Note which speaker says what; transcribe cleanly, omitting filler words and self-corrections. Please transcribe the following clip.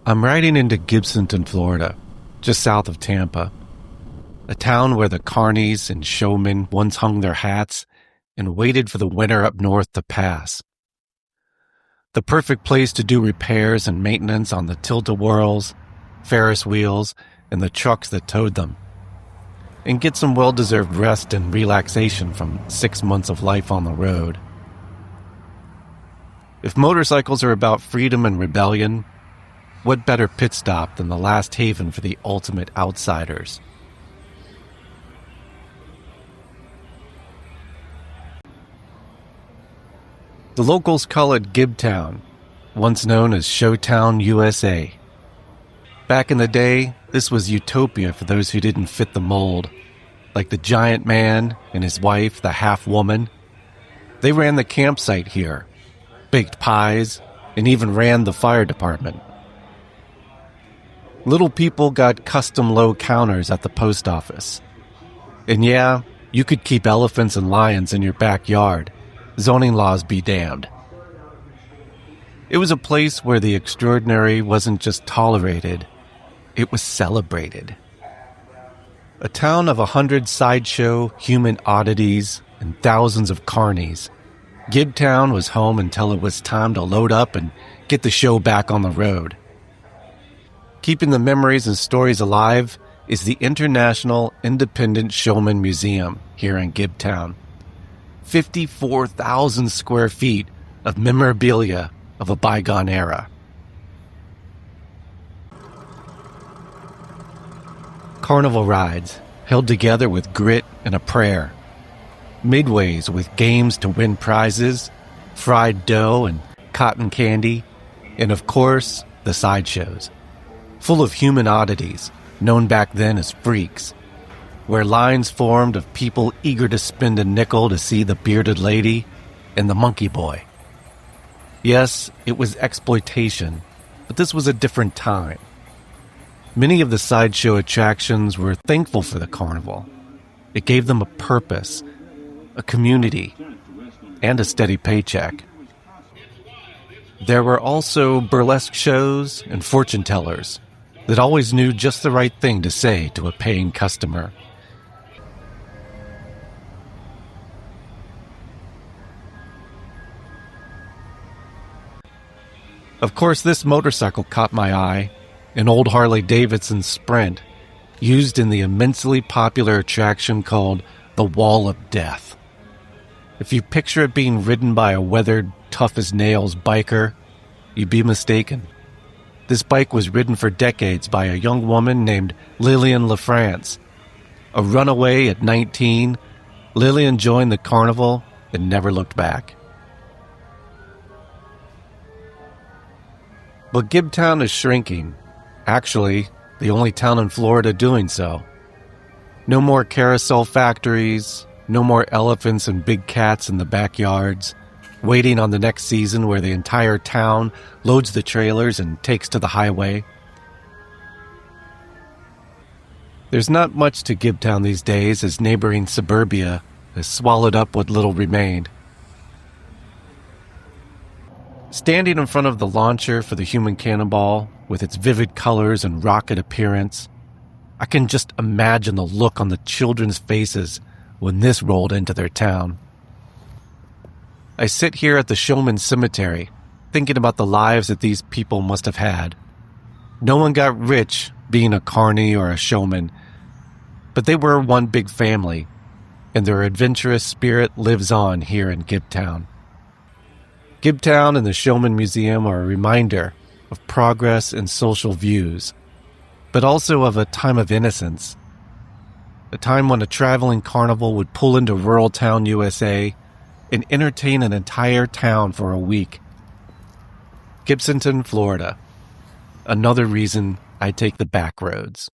Speaker 1: I'm riding into Gibsonton, Florida, just south of Tampa, a town where the carnies and showmen once hung their hats and waited for the winter up north to pass. The perfect place to do repairs and maintenance on the tilt-a-whirls, Ferris wheels, and the trucks that towed them, and get some well-deserved rest and relaxation from 6 months of life on the road. If motorcycles are about freedom and rebellion, what better pit stop than the last haven for the ultimate outsiders? The locals call it GIBTOWN, once known as Showtown, USA. Back in the day, this was utopia for those who didn't fit the mold, like the giant man and his wife, the half-woman. They ran the campsite here, baked pies, and even ran the fire department. Little people got custom low counters at the post office. And yeah, you could keep elephants and lions in your backyard. Zoning laws be damned. It was a place where the extraordinary wasn't just tolerated, it was celebrated. A town of 100 sideshow human oddities and thousands of carnies, GIBTOWN was home until it was time to load up and get the show back on the road. Keeping the memories and stories alive is the International Independent Showman Museum here in GIBTOWN. 54,000 square feet of memorabilia of a bygone era. Carnival rides, held together with grit and a prayer. Midways with games to win prizes, fried dough and cotton candy, and of course, the sideshows, full of human oddities, known back then as freaks, where lines formed of people eager to spend a nickel to see the bearded lady and the monkey boy. Yes, it was exploitation, but this was a different time. Many of the sideshow attractions were thankful for the carnival. It gave them a purpose, a community, and a steady paycheck. There were also burlesque shows and fortune tellers that always knew just the right thing to say to a paying customer. Of course, this motorcycle caught my eye, an old Harley-Davidson Sprint, used in the immensely popular attraction called the Wall of Death. If you picture it being ridden by a weathered, tough-as-nails biker, you'd be mistaken. This bike was ridden for decades by a young woman named Lillian LaFrance. A runaway at 19, Lillian joined the carnival and never looked back. But GIBTOWN is shrinking. Actually, the only town in Florida doing so. No more carousel factories, no more elephants and big cats in the backyards, waiting on the next season where the entire town loads the trailers and takes to the highway. There's not much to GIBTOWN these days as neighboring suburbia has swallowed up what little remained. Standing in front of the launcher for the human cannonball, with its vivid colors and rocket appearance, I can just imagine the look on the children's faces when this rolled into their town. I sit here at the Showman Cemetery, thinking about the lives that these people must have had. No one got rich being a carny or a showman, but they were one big family, and their adventurous spirit lives on here in GIBTOWN. GIBTOWN and the Showman Museum are a reminder of progress and social views, but also of a time of innocence. A time when a traveling carnival would pull into rural town USA and entertain an entire town for a week. Gibsonton, Florida. Another reason I take the back roads.